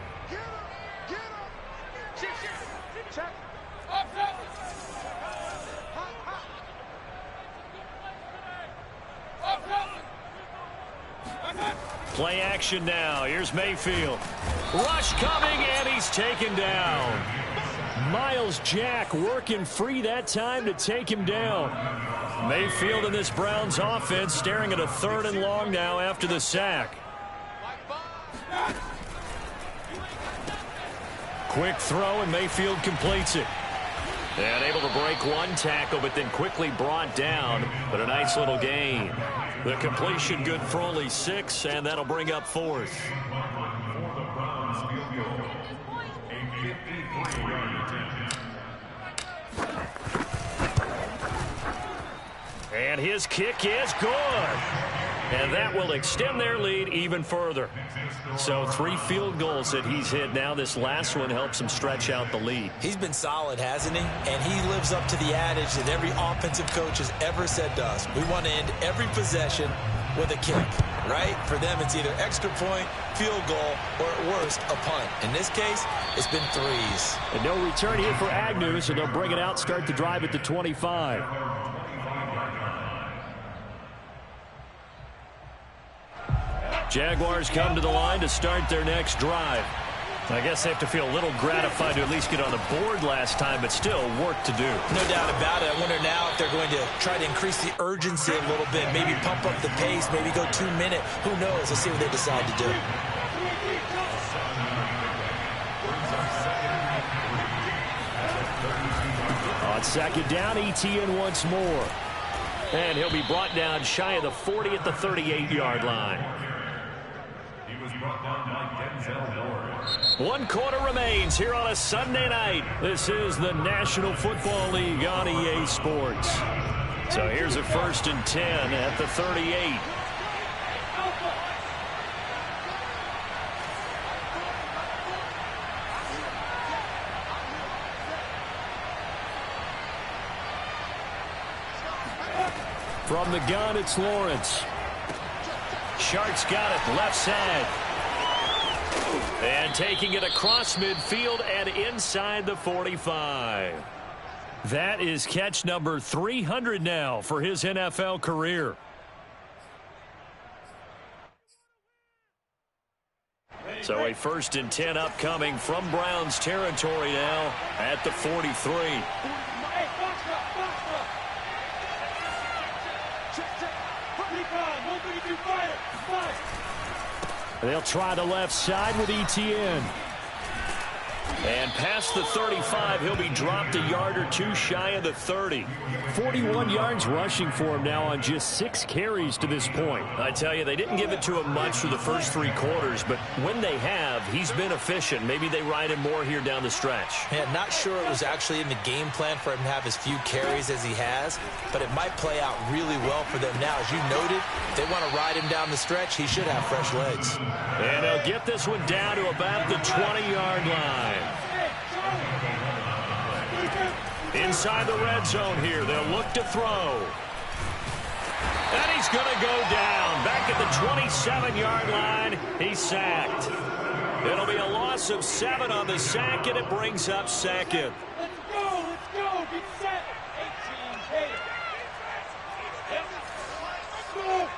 Play action now. Here's Mayfield. Rush coming, and he's taken down. Miles Jack working free that time to take him down. Mayfield in this Browns offense staring at a 3rd and long now after the sack. Quick throw, and Mayfield completes it. And able to break one tackle, but then quickly brought down. But a nice little gain. The completion good for only 6, and that'll bring up 4th. And his kick is good. And that will extend their lead even further. So 3 field goals that he's hit now. This last one helps him stretch out the lead. He's been solid, hasn't he? And he lives up to the adage that every offensive coach has ever said to us. We want to end every possession with a kick, right? For them, it's either extra point, field goal, or at worst, a punt. In this case, it's been 3s. And no return here for Agnew, so they'll bring it out, start the drive at the 25. Jaguars come to the line to start their next drive. I guess they have to feel a little gratified to at least get on the board last time, but still work to do. No doubt about it. I wonder now if they're going to try to increase the urgency a little bit, maybe pump up the pace, maybe go 2-minute. Who knows? Let's see what they decide to do. On 2nd down, ETN once more. And he'll be brought down shy of the 40 at the 38-yard line. was brought down by Denzel Ward. 1 quarter remains here on a Sunday night. This is the National Football League on EA Sports. So here's a 1st and 10 at the 38. From the gun, it's Lawrence. Sharks got it, left side. And taking it across midfield and inside the 45. That is catch number 300 now for his NFL career. So a 1st and 10 upcoming from Browns territory now at the 43. They'll try the left side with Etienne. And past the 35, he'll be dropped a yard or two shy of the 30. 41 yards rushing for him now on just 6 carries to this point. I tell you, they didn't give it to him much for the first 3 quarters, but when they have, he's been efficient. Maybe they ride him more here down the stretch. Yeah, not sure it was actually in the game plan for him to have as few carries as he has, but it might play out really well for them now. As you noted, if they want to ride him down the stretch, he should have fresh legs. And he'll get this one down to about the 20-yard line. Inside the red zone here, they'll look to throw. And he's going to go down. Back at the 27-yard line, he's sacked. It'll be a loss of 7 on the sack, and it brings up 2nd. Let's go, get set. 18, yep. Let's go.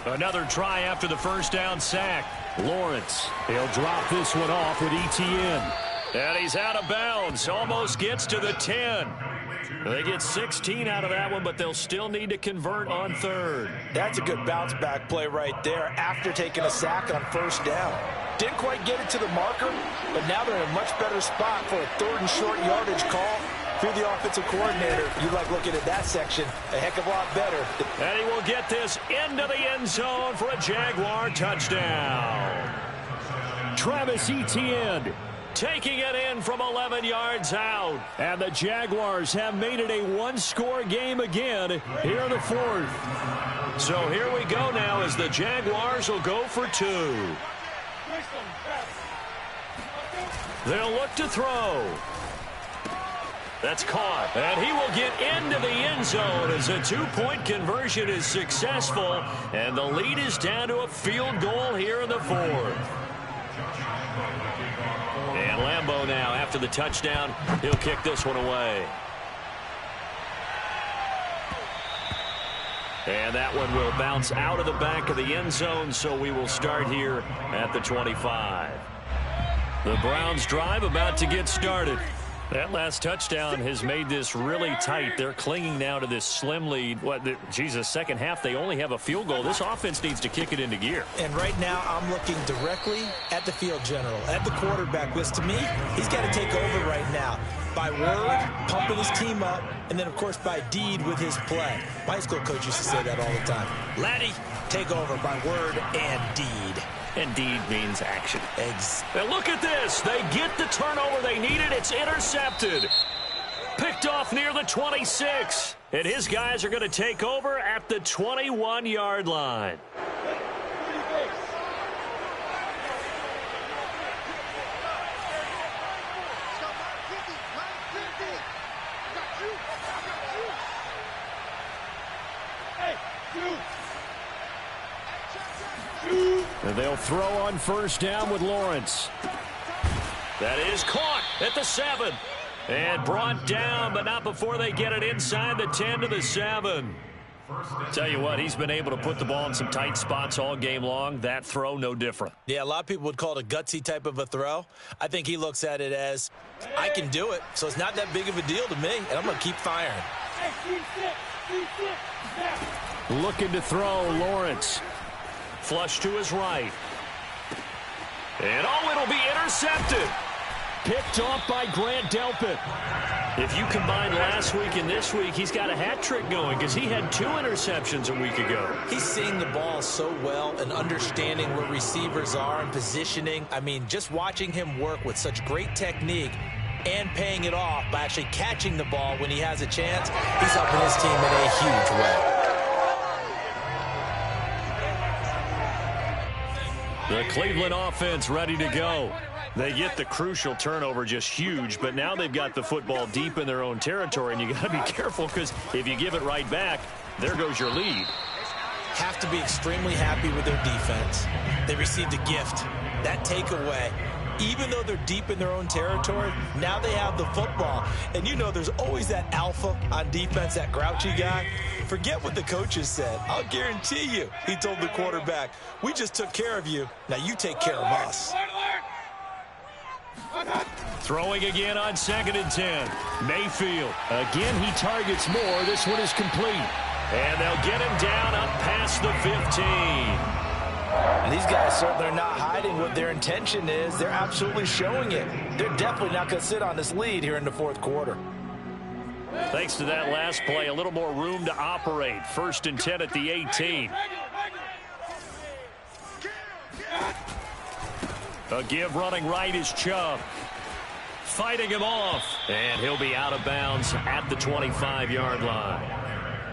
Another try after the first down sack. Lawrence, he'll drop this one off with Etienne. And he's out of bounds, almost gets to the 10. They get 16 out of that one, but they'll still need to convert on 3rd. That's a good bounce back play right there after taking a sack on 1st down. Didn't quite get it to the marker, but now they're in a much better spot for a 3rd and short yardage call. If you're the offensive coordinator, you like looking at that section a heck of a lot better. And he will get this into the end zone for a Jaguar touchdown. Travis Etienne taking it in from 11 yards out. And the Jaguars have made it a 1-score game again here in the 4th. So here we go now as the Jaguars will go for 2. They'll look to throw. That's caught. And he will get into the end zone as a 2-point conversion is successful. And the lead is down to a field goal here in the 4th. And Lambeau now, after the touchdown, he'll kick this one away. And that one will bounce out of the back of the end zone, so we will start here at the 25. The Browns drive about to get started. That last touchdown has made this really tight. They're clinging now to this slim lead. Second half, they only have a field goal. This offense needs to kick it into gear. And right now, I'm looking directly at the field general, at the quarterback, because to me, he's got to take over right now. By word, pumping his team up, and then, of course, by deed with his play. My high school coach used to say that all the time. Laddie, take over by word and deed. And deed means action. Eggs. Now look at this. They get the turnover they needed. It's intercepted. Picked off near the 26. And his guys are going to take over at the 21-yard line. And they'll throw on 1st down with Lawrence. That is caught at the 7. And brought down, but not before they get it inside the 10 to the 7. Tell you what, he's been able to put the ball in some tight spots all game long. That throw, no different. Yeah, a lot of people would call it a gutsy type of a throw. I think he looks at it as, I can do it, so it's not that big of a deal to me, and I'm going to keep firing. Looking to throw, Lawrence. Flush to his right. And it'll be intercepted. picked off by Grant Delpit. If you combine last week and this week, he's got a hat trick going because he had 2 interceptions a week ago. He's seeing the ball so well and understanding where receivers are and positioning. I mean, just watching him work with such great technique and paying it off by actually catching the ball when he has a chance, he's helping his team in a huge way. The Cleveland offense ready to go. They get the crucial turnover, just huge, but now they've got the football deep in their own territory, and you got to be careful because if you give it right back, there goes your lead. Have to be extremely happy with their defense. They received a gift. That takeaway, even though they're deep in their own territory, now they have the football. And you know there's always that alpha on defense, that grouchy guy. Forget what the coaches said. I'll guarantee you, he told the quarterback, we just took care of you. Now you take care of us. Throwing again on 2nd and 10. Mayfield. Again, he targets more. This one is complete. And they'll get him down up past the 15. And these guys certainly are not hiding what their intention is. They're absolutely showing it. They're definitely not going to sit on this lead here in the 4th quarter. Thanks to that last play, a little more room to operate. 1st and 10 at the 18. A give running right is Chubb. Fighting him off. And he'll be out of bounds at the 25-yard line.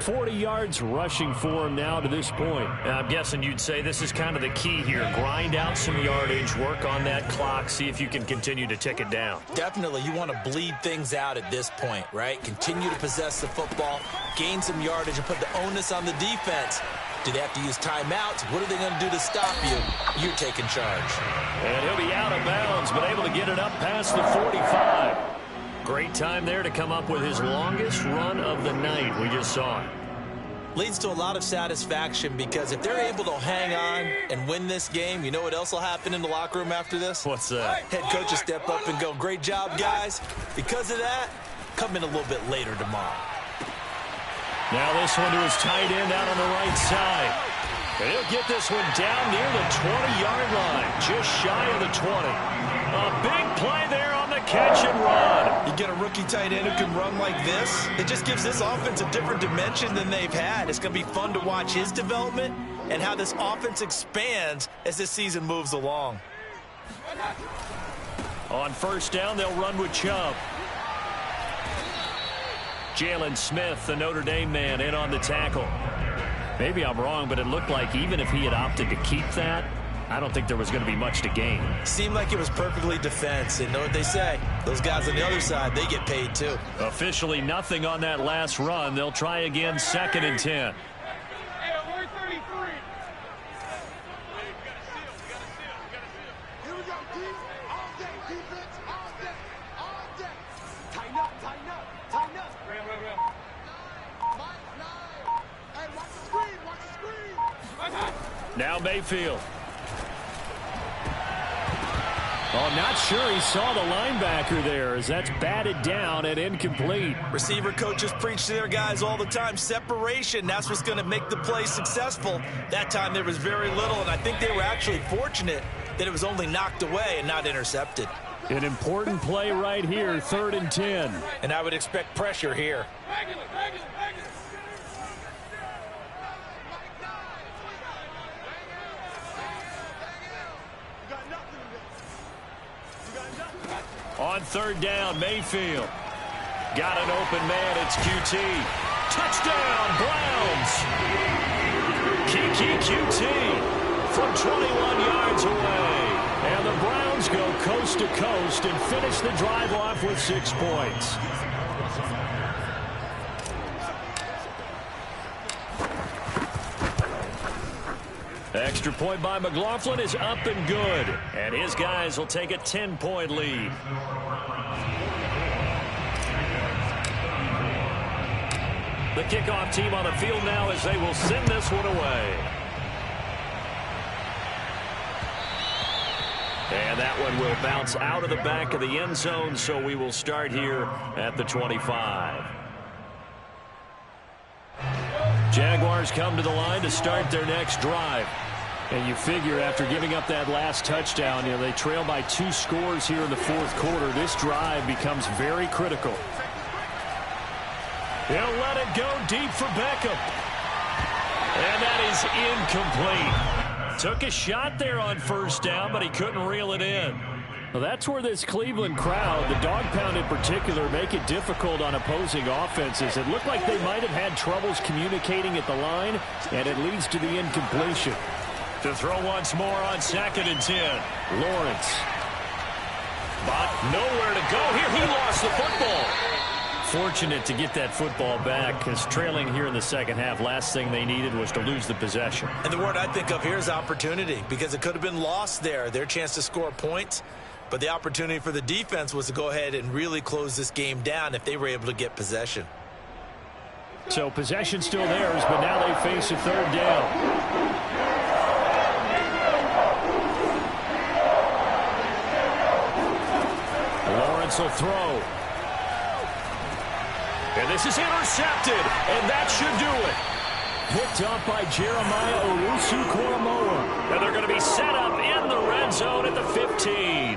40 yards rushing for him now to this point. I'm guessing you'd say this is kind of the key here. Grind out some yardage, work on that clock, see if you can continue to tick it down. Definitely, you want to bleed things out at this point, right? Continue to possess the football, gain some yardage, and put the onus on the defense. Do they have to use timeouts? What are they going to do to stop you? You're taking charge. And he'll be out of bounds, but able to get it up past the 45. Great time there to come up with his longest run of the night. We just saw it. Leads to a lot of satisfaction because if they're able to hang on and win this game, you know what else will happen in the locker room after this? What's that? Head coach will step up and go, great job, guys. Because of that, come in a little bit later tomorrow. Now this one to his tight end out on the right side. And he'll get this one down near the 20-yard line, just shy of the 20. A big play there on the catch and run. You get a rookie tight end who can run like this, it just gives this offense a different dimension than they've had. It's going to be fun to watch his development and how this offense expands as this season moves along. On 1st down, they'll run with Chubb. Jalen Smith, the Notre Dame man, in on the tackle. Maybe I'm wrong, but it looked like even if he had opted to keep that, I don't think there was going to be much to gain. Seemed like it was perfectly defense. And know what they say? Those guys on the other side, they get paid too. Officially nothing on that last run. They'll try again 2nd and 10. Now Mayfield. Oh, not sure he saw the linebacker there as that's batted down and incomplete. Receiver coaches preach to their guys all the time. Separation, that's what's going to make the play successful. That time there was very little, and I think they were actually fortunate that it was only knocked away and not intercepted. An important play right here, 3rd and 10. And I would expect pressure here. On 3rd down, Mayfield. Got an open man, it's QT. Touchdown, Browns! Kiki QT from 21 yards away. And the Browns go coast to coast and finish the drive off with 6 points. Extra point by McLaughlin is up and good. And his guys will take a 10-point lead. The kickoff team on the field now as they will send this one away. And that one will bounce out of the back of the end zone, so we will start here at the 25. Jaguars come to the line to start their next drive. And you figure after giving up that last touchdown, they trail by 2 scores here in the fourth quarter. This drive becomes very critical. He'll let it go deep for Beckham. And that is incomplete. Took a shot there on first down, but he couldn't reel it in. Well, that's where this Cleveland crowd, the dog pound in particular, make it difficult on opposing offenses. It looked like they might have had troubles communicating at the line, and it leads to the incompletion. To throw once more on 2nd and 10. Lawrence. But nowhere to go here. He lost the football. Fortunate to get that football back, because trailing here in the second half, last thing they needed was to lose the possession. And the word I think of here is opportunity, because it could have been lost there. Their chance to score points. But the opportunity for the defense was to go ahead and really close this game down if they were able to get possession. So possession still theirs, but now they face a 3rd down. Lawrence will throw. And this is intercepted, and that should do it. Picked up by Jeremiah Owusu-Koramoah. And they're going to be set up in the red zone at the 15.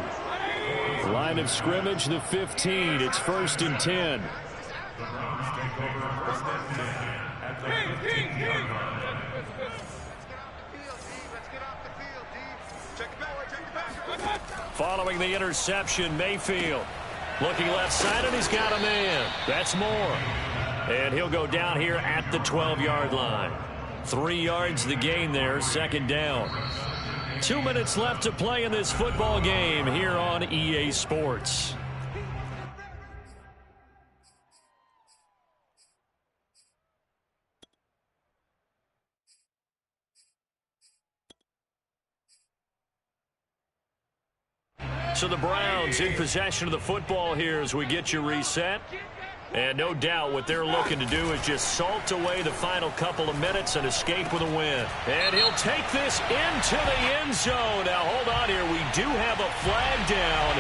Line of scrimmage, the 15. It's 1st and 10. Following the interception, Mayfield looking left side, and he's got a man. That's Moore. And he'll go down here at the 12-yard line. 3 yards the gain there, 2nd down. 2 minutes left to play in this football game here on EA Sports. So the Browns in possession of the football here as we get you reset. And no doubt what they're looking to do is just salt away the final couple of minutes and escape with a win. And he'll take this into the end zone. Now, hold on here. We do have a flag down.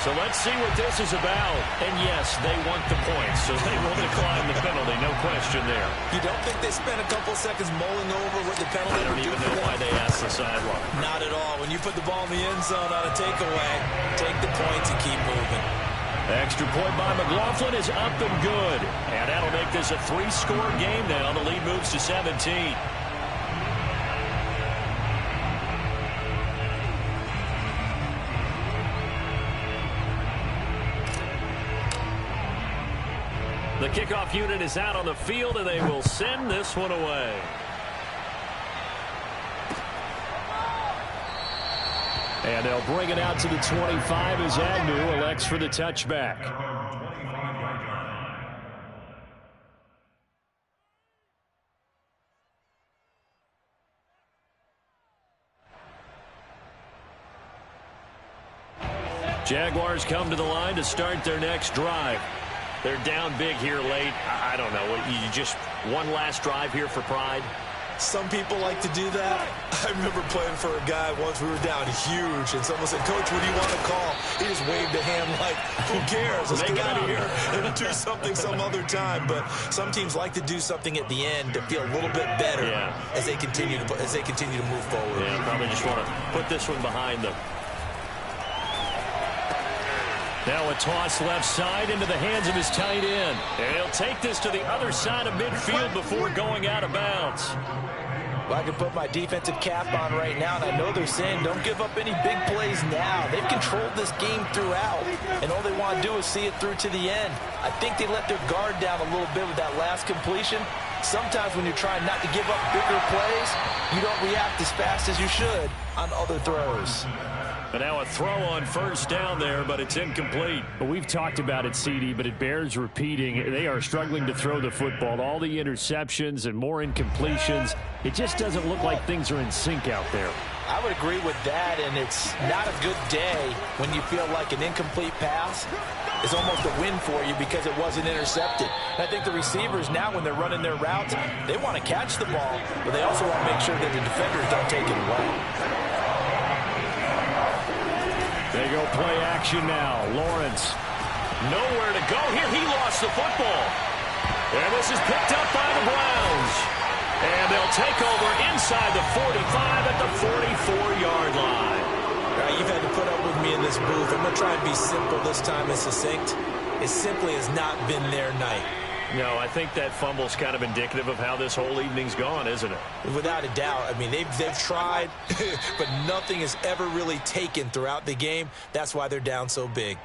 So let's see what this is about. And, yes, they want the points, so they will decline the penalty. No question there. You don't think they spent a couple seconds mulling over what the penalty I don't even know why they asked the sideline. Not at all. When you put the ball in the end zone on a takeaway, take the points and keep moving. Extra point by McLaughlin is up and good. And that'll make this a 3-score game now. The lead moves to 17. The kickoff unit is out on the field, and they will send this one away. And they'll bring it out to the 25 as Agnew elects for the touchback. Jaguars come to the line to start their next drive. They're down big here late. I don't know. You just one last drive here for pride? Some people like to do that. I remember playing for a guy once. We were down huge, and someone said, "Coach, what do you want to call?" He just waved a hand like, who cares? Let's get out of here and do something some other time. But some teams like to do something at the end to feel a little bit better as they continue to move forward. Yeah, probably just want to put this one behind them. Now a toss left side into the hands of his tight end. And he'll take this to the other side of midfield before going out of bounds. Well, I can put my defensive cap on right now, and I know they're saying don't give up any big plays now. They've controlled this game throughout, and all they want to do is see it through to the end. I think they let their guard down a little bit with that last completion. Sometimes when you're trying not to give up bigger plays, you don't react as fast as you should on other throws. And now a throw on first down there, but it's incomplete. Well, we've talked about it, CD, but it bears repeating. They are struggling to throw the football. All the interceptions and more incompletions. It just doesn't look like things are in sync out there. I would agree with that, and it's not a good day when you feel like an incomplete pass is almost a win for you because it wasn't intercepted. And I think the receivers now, when they're running their routes, they want to catch the ball, but they also want to make sure that the defenders don't take it away. They go play action now. Lawrence. Nowhere to go here. He lost the football. And this is picked up by the Browns. And they'll take over inside the 45 at the 44-yard line. All right, you've had to put up with me in this booth. I'm going to try and be simple this time and succinct. It simply has not been their night. No, I think that fumble's kind of indicative of how this whole evening's gone, isn't it? Without a doubt. I mean, they've tried, but nothing is ever really taken throughout the game. That's why they're down so big.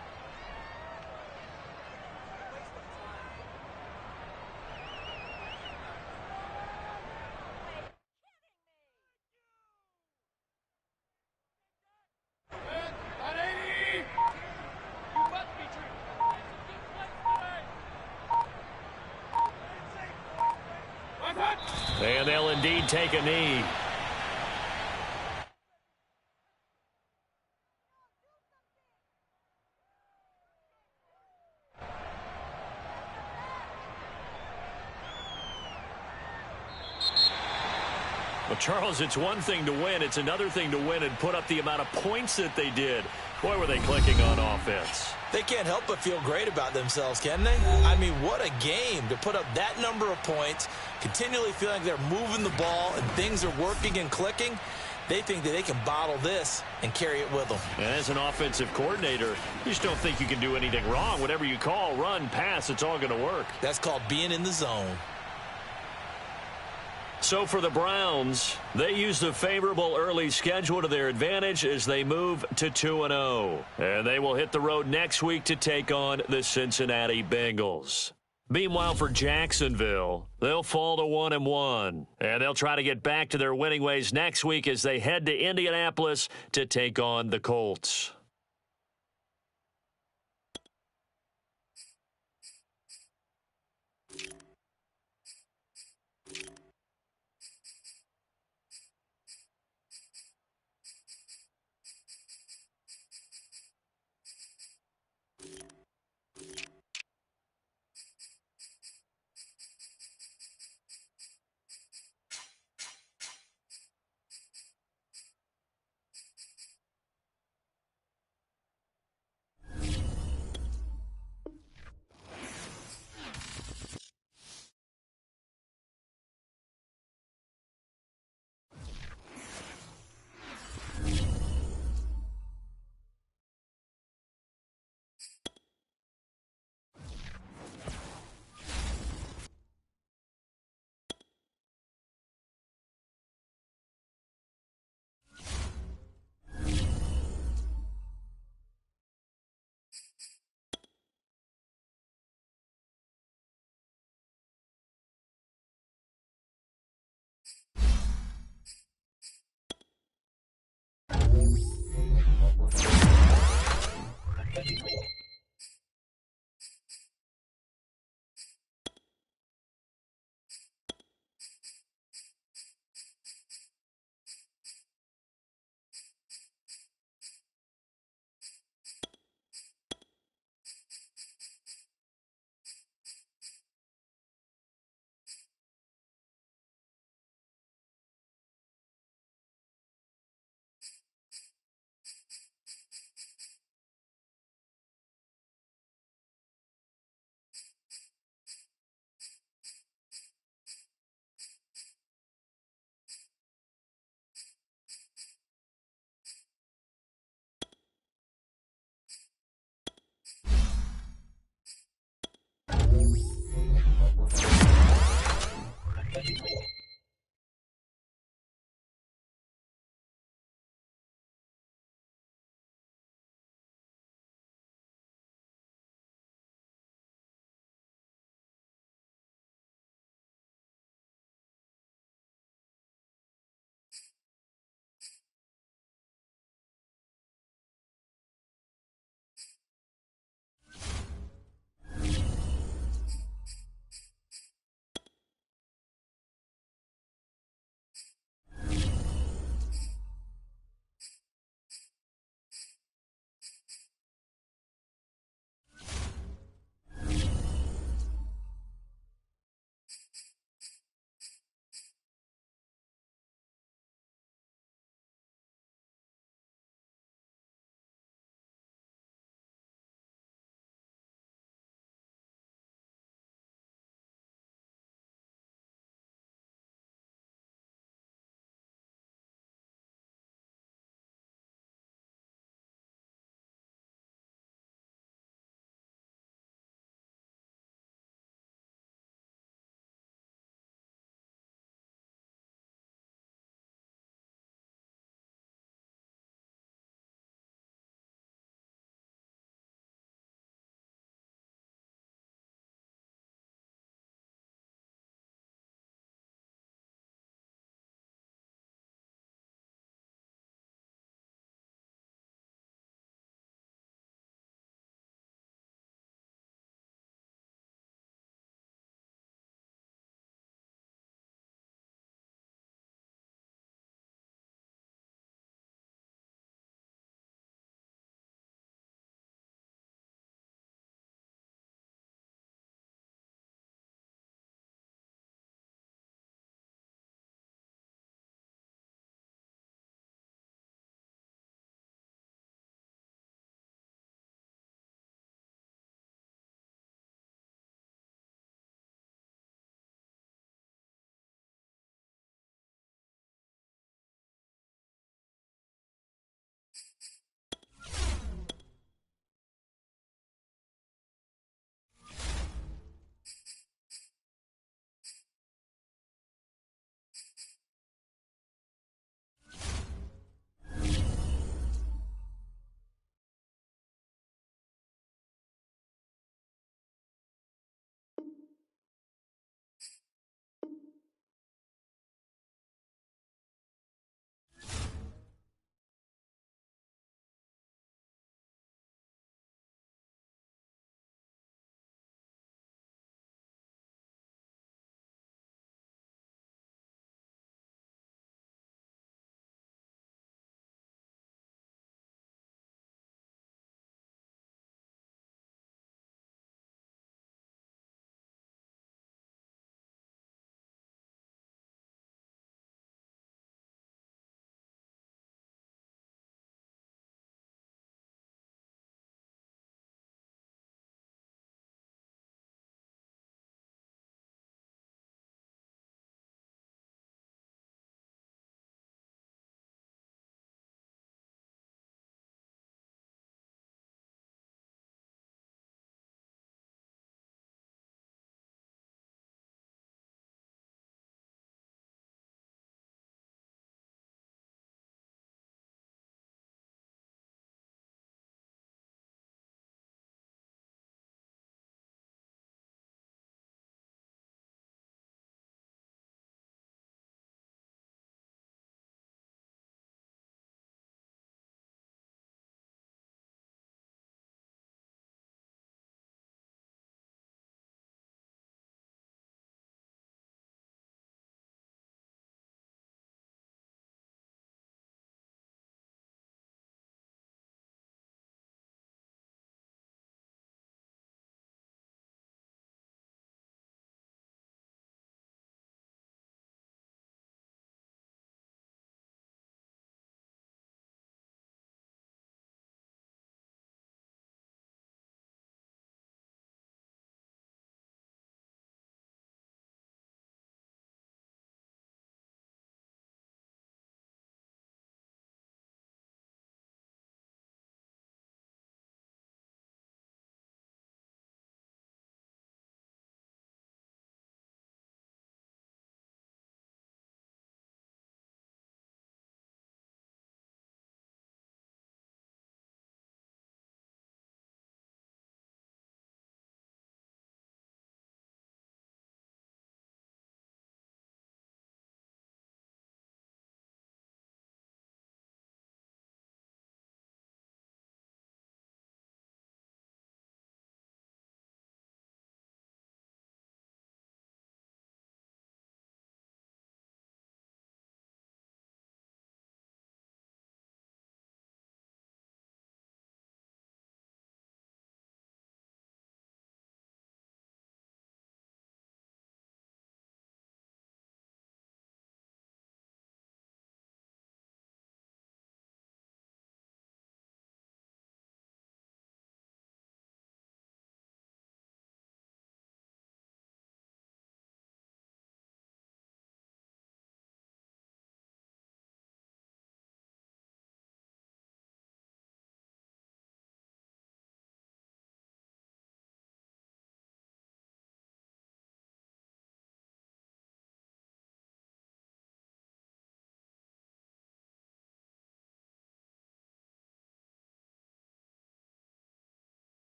And they'll indeed take a knee. Well, Charles, it's one thing to win. It's another thing to win and put up the amount of points that they did. Boy, were they clicking on offense. They can't help but feel great about themselves, can they? I mean, what a game to put up that number of points, continually feeling like they're moving the ball and things are working and clicking. They think that they can bottle this and carry it with them. And as an offensive coordinator, you just don't think you can do anything wrong. Whatever you call, run, pass, it's all going to work. That's called being in the zone. So for the Browns, they use the favorable early schedule to their advantage as they move to 2-0. And they will hit the road next week to take on the Cincinnati Bengals. Meanwhile, for Jacksonville, they'll fall to 1-1. And they'll try to get back to their winning ways next week as they head to Indianapolis to take on the Colts.